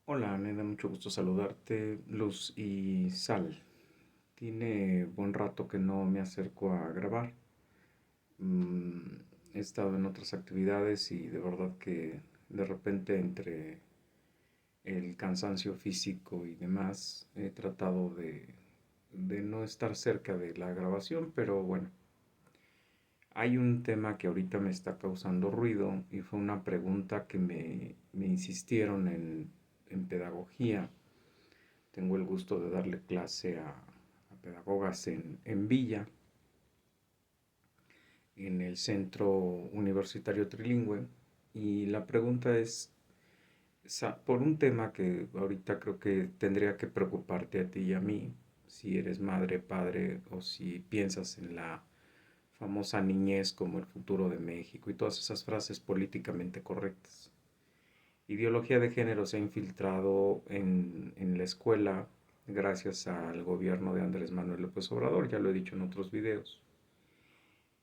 Hola, me da mucho gusto saludarte, Luz y Sal. Tiene buen rato que no me acerco a grabar. Mm, He estado en otras actividades y de verdad que de repente entre el cansancio físico y demás he tratado de no estar cerca de la grabación, pero bueno, hay un tema que ahorita me está causando ruido y fue una pregunta que me insistieron en pedagogía. Tengo el gusto de darle clase a pedagogas en Villa, en el Centro Universitario Trilingüe. Y la pregunta es, por un tema que ahorita creo que tendría que preocuparte a ti y a mí, si eres madre, padre o si piensas en la famosa niñez como el futuro de México y todas esas frases políticamente correctas. Ideología de género se ha infiltrado en la escuela gracias al gobierno de Andrés Manuel López Obrador, ya lo he dicho en otros videos.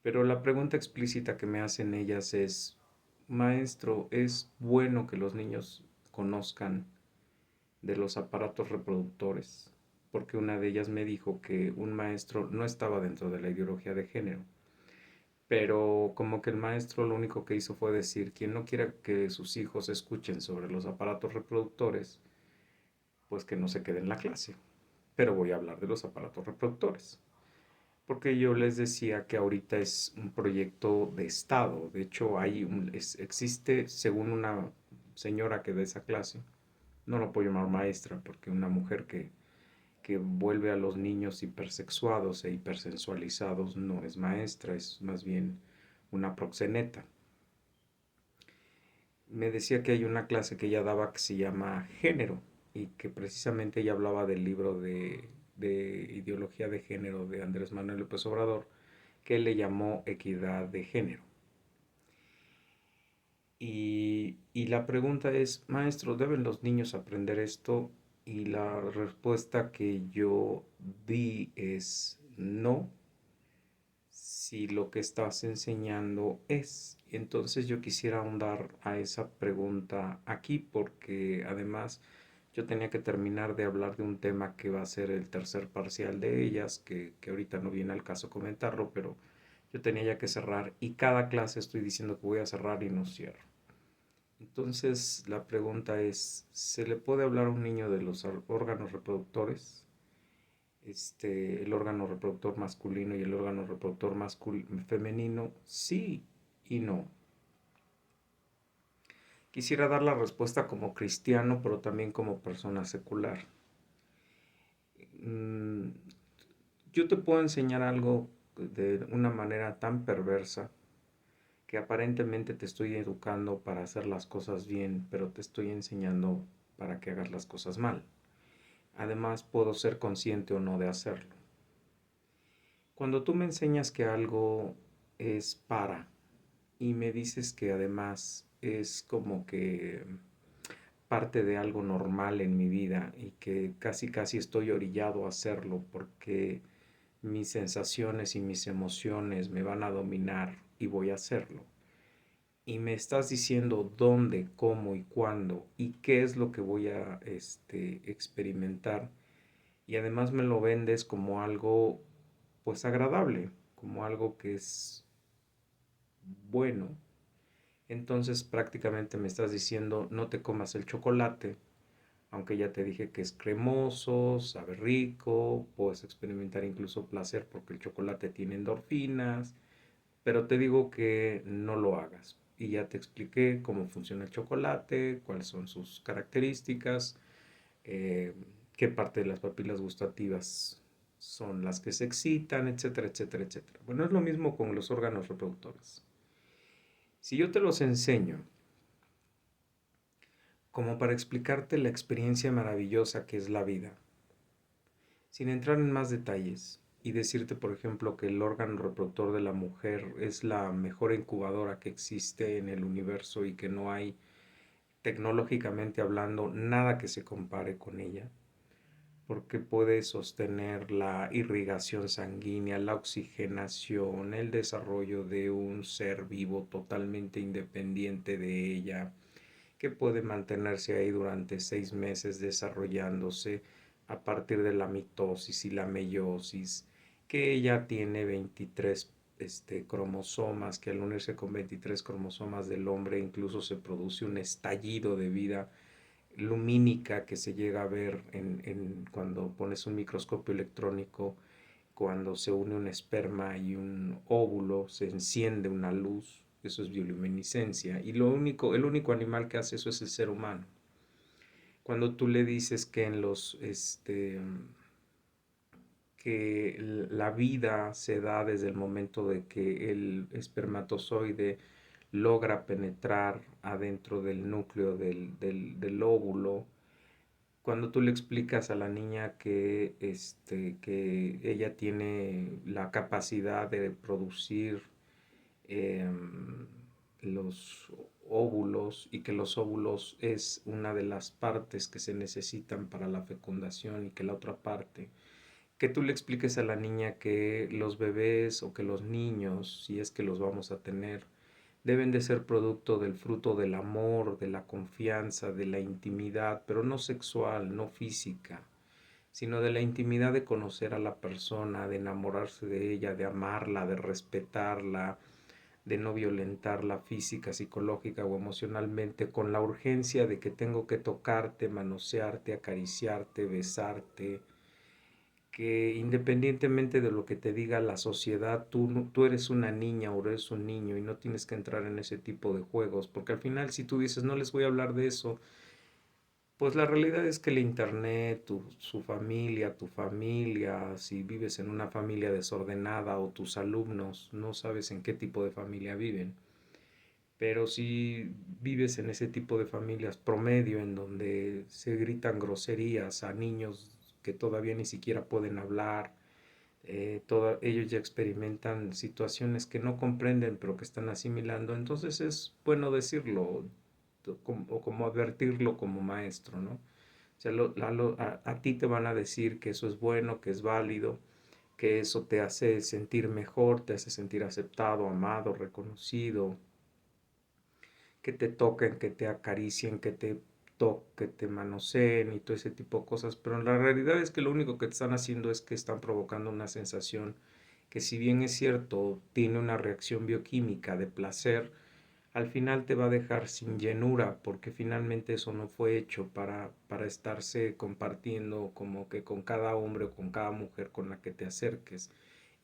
Pero la pregunta explícita que me hacen ellas es, maestro, ¿es bueno que los niños conozcan de los aparatos reproductores? Porque una de ellas me dijo que un maestro no estaba dentro de la ideología de género, pero como que el maestro lo único que hizo fue decir, quien no quiera que sus hijos escuchen sobre los aparatos reproductores, pues que no se quede en la clase. Pero voy a hablar de los aparatos reproductores. Porque yo les decía que ahorita es un proyecto de Estado. De hecho, existe, según una señora que da esa clase, no lo puedo llamar maestra, porque una mujer que vuelve a los niños hipersexuados e hipersensualizados no es maestra, es más bien una proxeneta. Me decía que hay una clase que ella daba que se llama Género y que precisamente ella hablaba del libro de ideología de género de Andrés Manuel López Obrador, que él le llamó equidad de género. Y la pregunta es, maestro, ¿deben los niños aprender esto? Y la respuesta que yo di es no, si lo que estás enseñando es. Entonces yo quisiera ahondar a esa pregunta aquí porque además yo tenía que terminar de hablar de un tema que va a ser el tercer parcial de ellas, que ahorita no viene al caso comentarlo, pero yo tenía ya que cerrar y cada clase estoy diciendo que voy a cerrar y no cierro. Entonces la pregunta es, ¿se le puede hablar a un niño de los órganos reproductores? El órgano reproductor masculino y el órgano reproductor femenino, sí y no. Quisiera dar la respuesta como cristiano, pero también como persona secular. Mm, yo te puedo enseñar algo de una manera tan perversa que aparentemente te estoy educando para hacer las cosas bien, pero te estoy enseñando para que hagas las cosas mal. Además, puedo ser consciente o no de hacerlo. Cuando tú me enseñas que algo es para y me dices que además es como que parte de algo normal en mi vida y que casi casi estoy orillado a hacerlo porque mis sensaciones y mis emociones me van a dominar y voy a hacerlo. Y me estás diciendo dónde, cómo y cuándo y qué es lo que voy a experimentar. Y además me lo vendes como algo pues agradable, como algo que es bueno. Entonces prácticamente me estás diciendo no te comas el chocolate, aunque ya te dije que es cremoso, sabe rico, puedes experimentar incluso placer porque el chocolate tiene endorfinas, pero te digo que no lo hagas. Y ya te expliqué cómo funciona el chocolate, cuáles son sus características, eh, qué parte de las papilas gustativas son las que se excitan, etcétera, etcétera, etcétera. Bueno, es lo mismo con los órganos reproductores. Si yo te los enseño como para explicarte la experiencia maravillosa que es la vida, sin entrar en más detalles, y decirte, por ejemplo, que el órgano reproductor de la mujer es la mejor incubadora que existe en el universo y que no hay, tecnológicamente hablando, nada que se compare con ella, porque puede sostener la irrigación sanguínea, la oxigenación, el desarrollo de un ser vivo totalmente independiente de ella, que puede mantenerse ahí durante 6 meses desarrollándose a partir de la mitosis y la meiosis, que ella tiene 23 cromosomas, que al unirse con 23 cromosomas del hombre incluso se produce un estallido de vida lumínica que se llega a ver cuando pones un microscopio electrónico, cuando se une un esperma y un óvulo, se enciende una luz, eso es bioluminiscencia, y el único animal que hace eso es el ser humano. Cuando tú le dices que que la vida se da desde el momento de que el espermatozoide logra penetrar adentro del núcleo del óvulo, cuando tú le explicas a la niña que ella tiene la capacidad de producir los óvulos y que los óvulos es una de las partes que se necesitan para la fecundación y que la otra parte, que tú le expliques a la niña que los bebés o que los niños, si es que los vamos a tener, deben de ser producto del fruto del amor, de la confianza, de la intimidad, pero no sexual, no física, sino de la intimidad de conocer a la persona, de enamorarse de ella, de amarla, de respetarla, de no violentarla física, psicológica o emocionalmente, con la urgencia de que tengo que tocarte, manosearte, acariciarte, besarte, que independientemente de lo que te diga la sociedad, tú eres una niña o eres un niño y no tienes que entrar en ese tipo de juegos, porque al final si tú dices no les voy a hablar de eso, pues la realidad es que el internet, tu familia, si vives en una familia desordenada o tus alumnos, no sabes en qué tipo de familia viven. Pero si vives en ese tipo de familias promedio en donde se gritan groserías a niños que todavía ni siquiera pueden hablar, ellos ya experimentan situaciones que no comprenden pero que están asimilando, entonces es bueno decirlo o como advertirlo como maestro, ¿no? O sea, a ti te van a decir que eso es bueno, que es válido, que eso te hace sentir mejor, te hace sentir aceptado, amado, reconocido, que te toquen, que te acaricien, que te manoseen y todo ese tipo de cosas, pero la realidad es que lo único que te están haciendo es que están provocando una sensación que si bien es cierto, tiene una reacción bioquímica de placer, al final te va a dejar sin llenura, porque finalmente eso no fue hecho para estarse compartiendo como que con cada hombre o con cada mujer con la que te acerques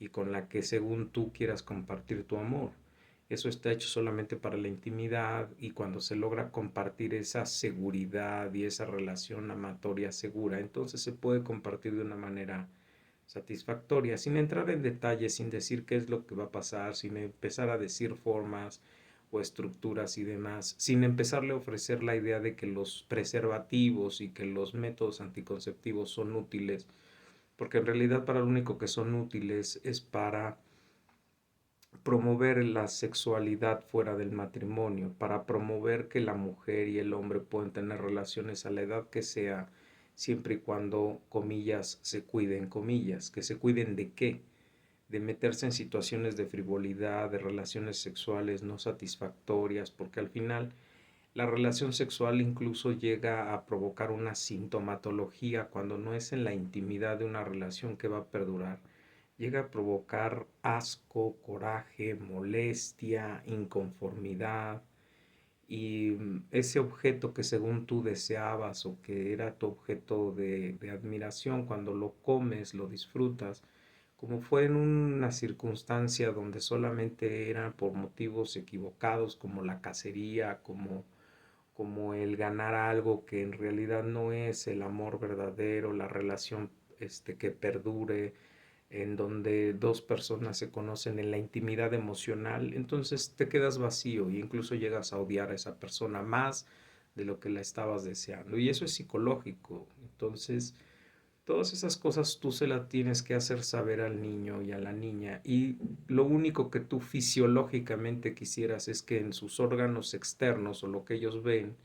y con la que según tú quieras compartir tu amor. Eso está hecho solamente para la intimidad y cuando se logra compartir esa seguridad y esa relación amatoria segura, entonces se puede compartir de una manera satisfactoria, sin entrar en detalles, sin decir qué es lo que va a pasar, sin empezar a decir formas o estructuras y demás, sin empezarle a ofrecer la idea de que los preservativos y que los métodos anticonceptivos son útiles, porque en realidad para lo único que son útiles es para promover la sexualidad fuera del matrimonio, para promover que la mujer y el hombre puedan tener relaciones a la edad que sea, siempre y cuando, comillas, se cuiden, comillas, que se cuiden de qué, de meterse en situaciones de frivolidad, de relaciones sexuales no satisfactorias, porque al final la relación sexual incluso llega a provocar una sintomatología cuando no es en la intimidad de una relación que va a perdurar. Llega a provocar asco, coraje, molestia, inconformidad y ese objeto que según tú deseabas o que era tu objeto de admiración, cuando lo comes, lo disfrutas, como fue en una circunstancia donde solamente era por motivos equivocados como la cacería, como el ganar algo que en realidad no es el amor verdadero, la relación que perdure, en donde dos personas se conocen en la intimidad emocional, entonces te quedas vacío e incluso llegas a odiar a esa persona más de lo que la estabas deseando. Y eso es psicológico. Entonces, todas esas cosas tú se las tienes que hacer saber al niño y a la niña. Y lo único que tú fisiológicamente quisieras es que en sus órganos externos o lo que ellos ven,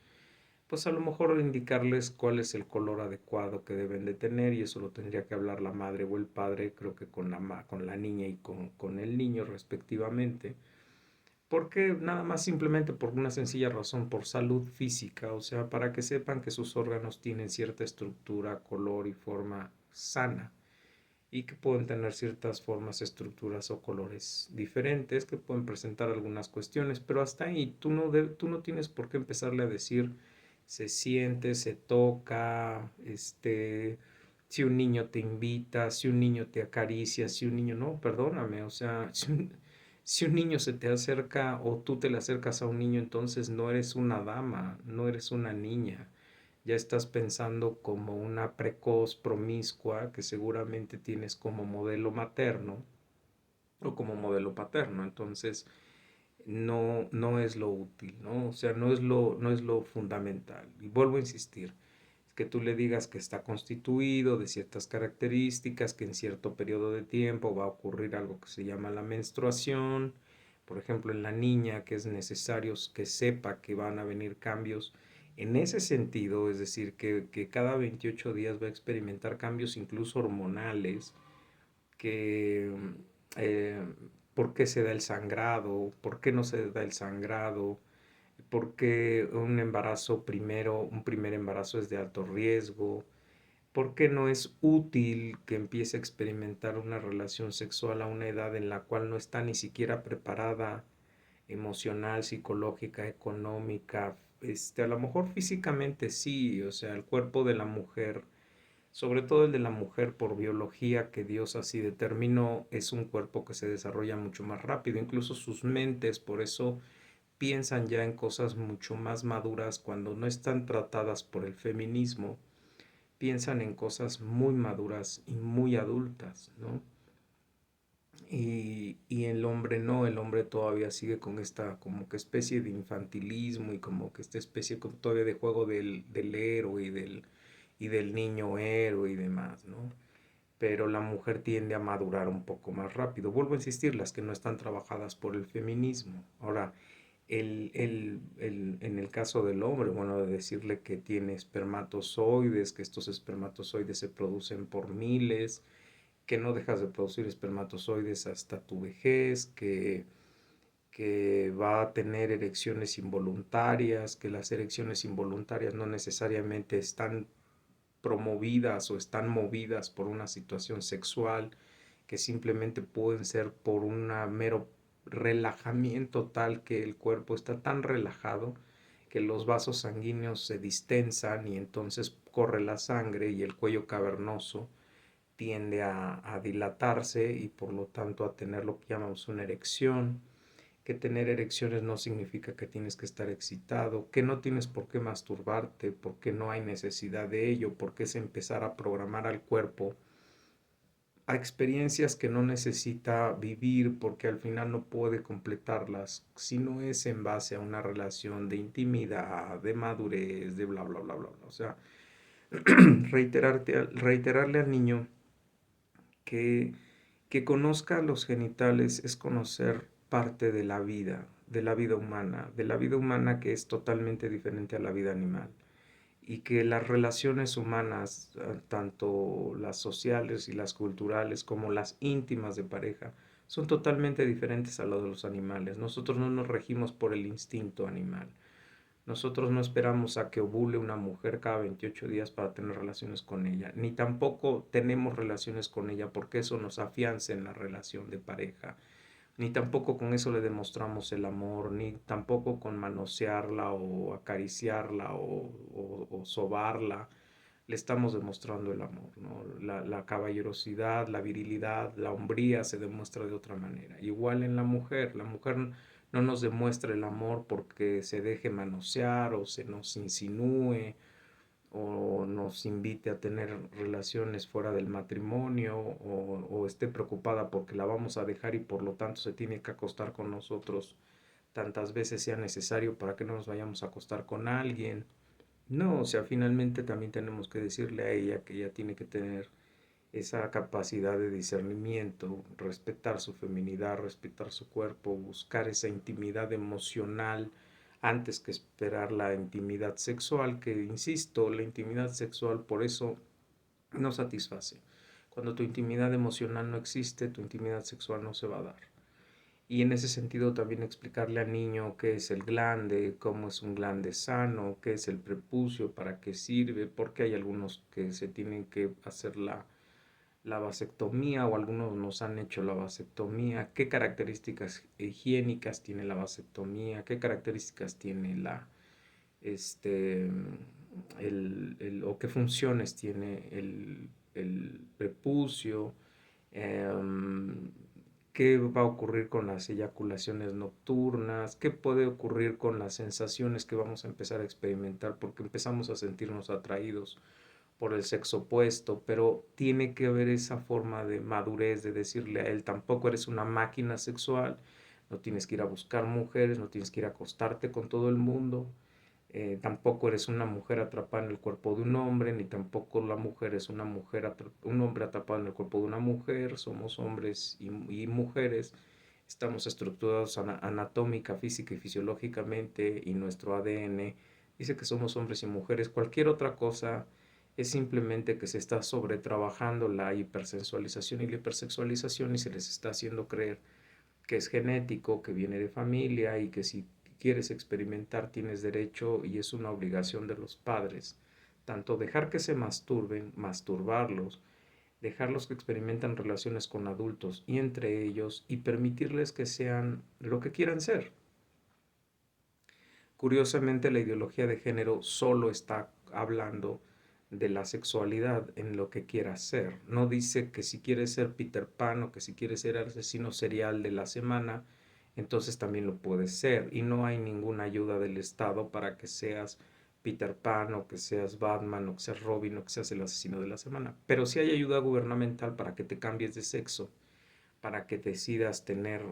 pues a lo mejor indicarles cuál es el color adecuado que deben de tener y eso lo tendría que hablar la madre o el padre, creo que con la niña y con el niño respectivamente, Porque nada más simplemente por una sencilla razón, por salud física, o sea, para que sepan que sus órganos tienen cierta estructura, color y forma sana y que pueden tener ciertas formas, estructuras o colores diferentes que pueden presentar algunas cuestiones, pero hasta ahí tú no tienes por qué empezarle a decir se siente, se toca, si un niño te invita, si un niño te acaricia, si un niño, no, perdóname, o sea, si un niño se te acerca o tú te le acercas a un niño, entonces no eres una dama, no eres una niña, ya estás pensando como una precoz promiscua que seguramente tienes como modelo materno o como modelo paterno, entonces no es lo útil, ¿no? O sea, no es lo fundamental. Y vuelvo a insistir, que tú le digas que está constituido de ciertas características, que en cierto periodo de tiempo va a ocurrir algo que se llama la menstruación, por ejemplo, en la niña, que es necesario que sepa que van a venir cambios en ese sentido, es decir, que cada 28 días va a experimentar cambios incluso hormonales, que eh, por qué se da el sangrado, por qué no se da el sangrado, por qué un embarazo primero, un primer embarazo es de alto riesgo, por qué no es útil que empiece a experimentar una relación sexual a una edad en la cual no está ni siquiera preparada emocional, psicológica, económica, a lo mejor físicamente sí, o sea, el cuerpo de la mujer, sobre todo el de la mujer por biología que Dios así determinó, es un cuerpo que se desarrolla mucho más rápido, incluso sus mentes, por eso piensan ya en cosas mucho más maduras cuando no están tratadas por el feminismo, piensan en cosas muy maduras y muy adultas, ¿no? Y el hombre no, el hombre todavía sigue con esta como que especie de infantilismo y como que esta especie todavía de juego del héroe y del niño héroe y demás, ¿no? Pero la mujer tiende a madurar un poco más rápido. Vuelvo a insistir, las que no están trabajadas por el feminismo. Ahora, en el caso del hombre, bueno, de decirle que tiene espermatozoides, que estos espermatozoides se producen por miles, que no dejas de producir espermatozoides hasta tu vejez, que va a tener erecciones involuntarias, que las erecciones involuntarias no necesariamente están promovidas o están movidas por una situación sexual, que simplemente pueden ser por un mero relajamiento tal que el cuerpo está tan relajado que los vasos sanguíneos se distensan y entonces corre la sangre y el cuello cavernoso tiende a dilatarse y por lo tanto a tener lo que llamamos una erección, que tener erecciones no significa que tienes que estar excitado, que no tienes por qué masturbarte, porque no hay necesidad de ello, porque es empezar a programar al cuerpo a experiencias que no necesita vivir porque al final no puede completarlas si no es en base a una relación de intimidad, de madurez, de bla, bla, bla, bla, bla. O sea, reiterarle al niño que, que conozca los genitales es conocer parte de la vida humana, de la vida humana que es totalmente diferente a la vida animal y que las relaciones humanas, tanto las sociales y las culturales como las íntimas de pareja, son totalmente diferentes a lo de los animales. Nosotros no nos regimos por el instinto animal. Nosotros no esperamos a que ovule una mujer cada 28 días para tener relaciones con ella, ni tampoco tenemos relaciones con ella porque eso nos afianza en la relación de pareja, ni tampoco con eso le demostramos el amor, ni tampoco con manosearla o acariciarla o sobarla le estamos demostrando el amor, ¿no? La caballerosidad, la virilidad, la hombría se demuestra de otra manera. Igual en la mujer no nos demuestra el amor porque se deje manosear o se nos insinúe o nos invite a tener relaciones fuera del matrimonio o esté preocupada porque la vamos a dejar y por lo tanto se tiene que acostar con nosotros tantas veces sea necesario para que no nos vayamos a acostar con alguien. No, o sea, finalmente también tenemos que decirle a ella que ella tiene que tener esa capacidad de discernimiento, respetar su feminidad, respetar su cuerpo, buscar esa intimidad emocional antes que esperar la intimidad sexual, que insisto, la intimidad sexual por eso no satisface. Cuando tu intimidad emocional no existe, tu intimidad sexual no se va a dar. Y en ese sentido también explicarle al niño qué es el glande, cómo es un glande sano, qué es el prepucio, para qué sirve, porque hay algunos que se tienen que hacer la vasectomía o algunos nos han hecho la vasectomía, qué características higiénicas tiene la vasectomía, qué características tiene este, o qué funciones tiene el prepucio, em, qué va a ocurrir con las eyaculaciones nocturnas, qué puede ocurrir con las sensaciones que vamos a empezar a experimentar porque empezamos a sentirnos atraídos por el sexo opuesto, pero tiene que haber esa forma de madurez de decirle a él, tampoco eres una máquina sexual, no tienes que ir a buscar mujeres, no tienes que ir a acostarte con todo el mundo, tampoco eres una mujer atrapada en el cuerpo de un hombre, ni tampoco la mujer es una mujer, un hombre atrapado en el cuerpo de una mujer, somos hombres y mujeres, estamos estructurados anatómica, física y fisiológicamente, y nuestro ADN dice que somos hombres y mujeres. Cualquier otra cosa es simplemente que se está sobretrabajando la hipersensualización y la hipersexualización y se les está haciendo creer que es genético, que viene de familia y que si quieres experimentar tienes derecho y es una obligación de los padres. Tanto dejar que se masturben, masturbarlos, dejarlos que experimentan relaciones con adultos y entre ellos y permitirles que sean lo que quieran ser. Curiosamente, la ideología de género solo está hablando de la sexualidad en lo que quieras ser. No dice que si quieres ser Peter Pan o que si quieres ser el asesino serial de la semana, entonces también lo puedes ser. Y no hay ninguna ayuda del Estado para que seas Peter Pan o que seas Batman o que seas Robin o que seas el asesino de la semana. Pero sí hay ayuda gubernamental para que te cambies de sexo, para que decidas tener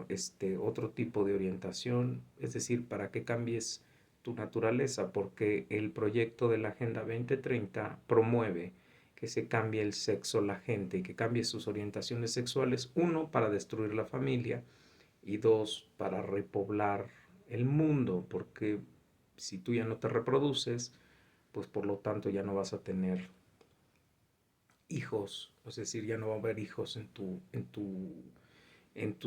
otro tipo de orientación, es decir, para que cambies tu naturaleza, porque el proyecto de la Agenda 2030 promueve que se cambie el sexo la gente y que cambie sus orientaciones sexuales, uno, para destruir la familia y dos, para repoblar el mundo, porque si tú ya no te reproduces, pues por lo tanto ya no vas a tener hijos, es decir, ya no va a haber hijos en tu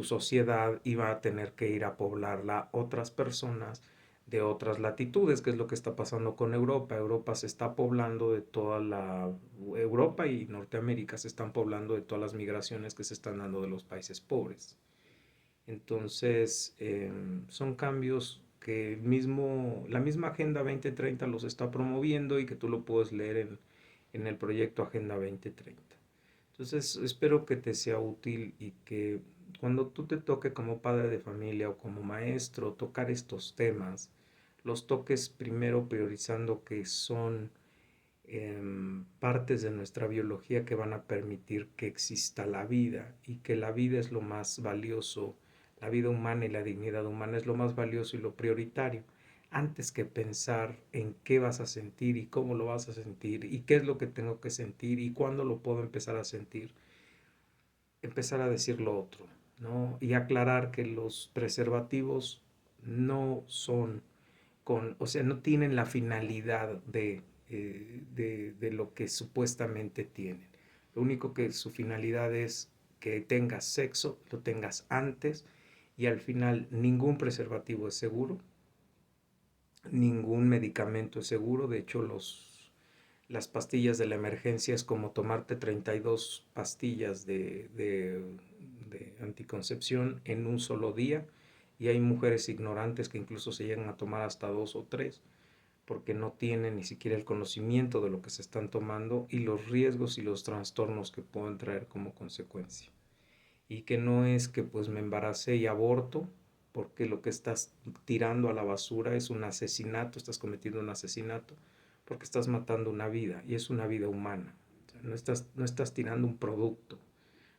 sociedad y va a tener que ir a poblarla otras personas de otras latitudes, que es lo que está pasando con Europa. Europa se está poblando de toda la... Europa y Norteamérica se están poblando de todas las migraciones que se están dando de los países pobres. Entonces, son cambios que la misma Agenda 2030 los está promoviendo y que tú lo puedes leer en el proyecto Agenda 2030. Entonces, espero que te sea útil y que cuando tú te toque como padre de familia o como maestro tocar estos temas, los toques primero priorizando que son partes de nuestra biología que van a permitir que exista la vida y que la vida es lo más valioso, la vida humana y la dignidad humana es lo más valioso y lo prioritario, antes que pensar en qué vas a sentir y cómo lo vas a sentir y qué es lo que tengo que sentir y cuándo lo puedo empezar a sentir, empezar a decir lo otro, ¿no? Y aclarar que los preservativos no son o sea, no tienen la finalidad de lo que supuestamente tienen. Lo único que su finalidad es que tengas sexo, lo tengas antes y al final ningún preservativo es seguro, ningún medicamento es seguro. De hecho, las pastillas de la emergencia es como tomarte 32 pastillas de anticoncepción en un solo día y hay mujeres ignorantes que incluso se llegan a tomar hasta dos o tres porque no tienen ni siquiera el conocimiento de lo que se están tomando y los riesgos y los trastornos que pueden traer como consecuencia. Y que no es que pues me embaracé y aborto, porque lo que estás tirando a la basura es un asesinato, estás cometiendo un asesinato, porque estás matando una vida y es una vida humana. O sea, no estás tirando un producto,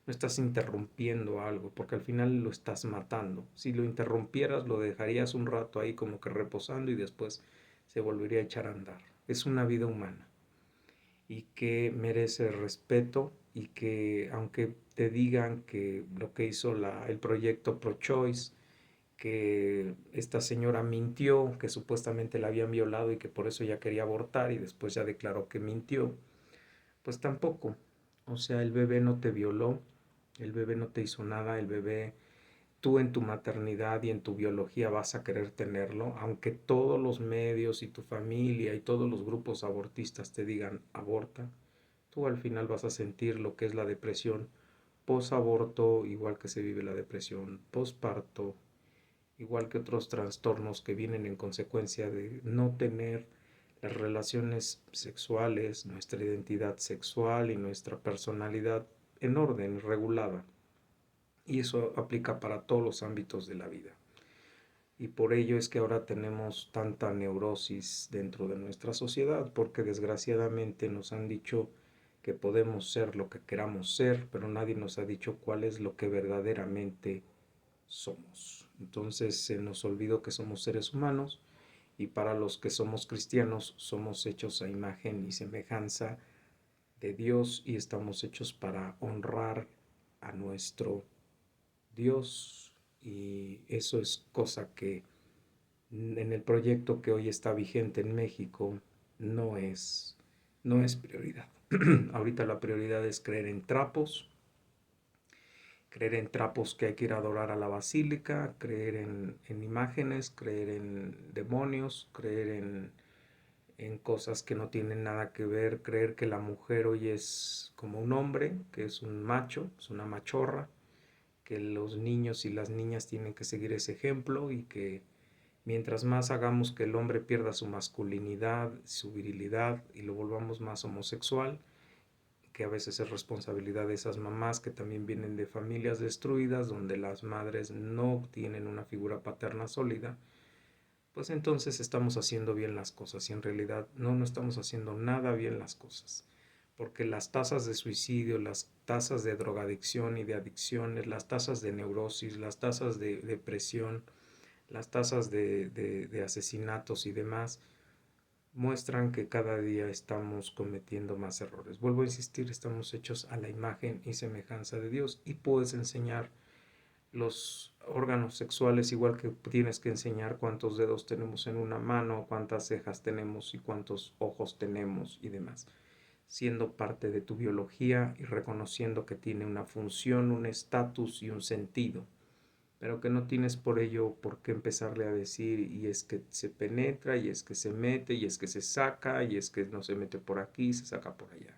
no estás interrumpiendo algo, porque al final lo estás matando. Si lo interrumpieras, lo dejarías un rato ahí como que reposando y después se volvería a echar a andar. Es una vida humana y que merece respeto y que aunque te digan que lo que hizo el proyecto ProChoice, que esta señora mintió, que supuestamente la habían violado y que por eso ya quería abortar y después ya declaró que mintió, pues tampoco. O sea, el bebé no te violó, el bebé no te hizo nada, el bebé tú en tu maternidad y en tu biología vas a querer tenerlo, aunque todos los medios y tu familia y todos los grupos abortistas te digan aborta, tú al final vas a sentir lo que es la depresión posaborto, igual que se vive la depresión posparto, igual que otros trastornos que vienen en consecuencia de no tener las relaciones sexuales, nuestra identidad sexual y nuestra personalidad en orden, regulada. Y eso aplica para todos los ámbitos de la vida. Y por ello es que ahora tenemos tanta neurosis dentro de nuestra sociedad, porque desgraciadamente nos han dicho que podemos ser lo que queramos ser, pero nadie nos ha dicho cuál es lo que verdaderamente somos. Entonces se nos olvidó que somos seres humanos y para los que somos cristianos somos hechos a imagen y semejanza de Dios y estamos hechos para honrar a nuestro Dios, y eso es cosa que en el proyecto que hoy está vigente en México no es, no es prioridad. Ahorita la prioridad es creer en trapos que hay que ir a adorar a la basílica, creer en imágenes, creer en demonios, creer en cosas que no tienen nada que ver, creer que la mujer hoy es como un hombre, que es un macho, es una machorra, que los niños y las niñas tienen que seguir ese ejemplo y que mientras más hagamos que el hombre pierda su masculinidad, su virilidad y lo volvamos más homosexual, que a veces es responsabilidad de esas mamás que también vienen de familias destruidas, donde las madres no tienen una figura paterna sólida, pues entonces estamos haciendo bien las cosas y en realidad no estamos haciendo nada bien las cosas. Porque las tasas de suicidio, las tasas de drogadicción y de adicciones, las tasas de neurosis, las tasas de depresión, las tasas de asesinatos y demás, muestran que cada día estamos cometiendo más errores. Vuelvo a insistir, estamos hechos a la imagen y semejanza de Dios y puedes enseñar los órganos sexuales igual que tienes que enseñar cuántos dedos tenemos en una mano, cuántas cejas tenemos y cuántos ojos tenemos y demás, siendo parte de tu biología y reconociendo que tiene una función, un estatus y un sentido, pero que no tienes por ello por qué empezarle a decir y es que se penetra y es que se mete y es que se saca y es que no se mete por aquí, se saca por allá.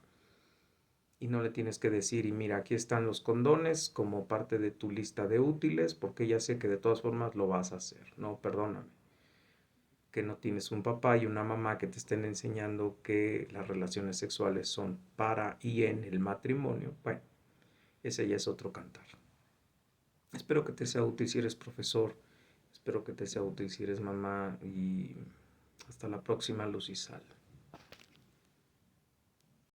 Y no le tienes que decir, y mira, aquí están los condones como parte de tu lista de útiles, porque ya sé que de todas formas lo vas a hacer. No, perdóname. Que no tienes un papá y una mamá que te estén enseñando que las relaciones sexuales son para y en el matrimonio. Bueno, ese ya es otro cantar. Espero que te sea útil si eres profesor. Espero que te sea útil si eres mamá. Y hasta la próxima, luz y sal.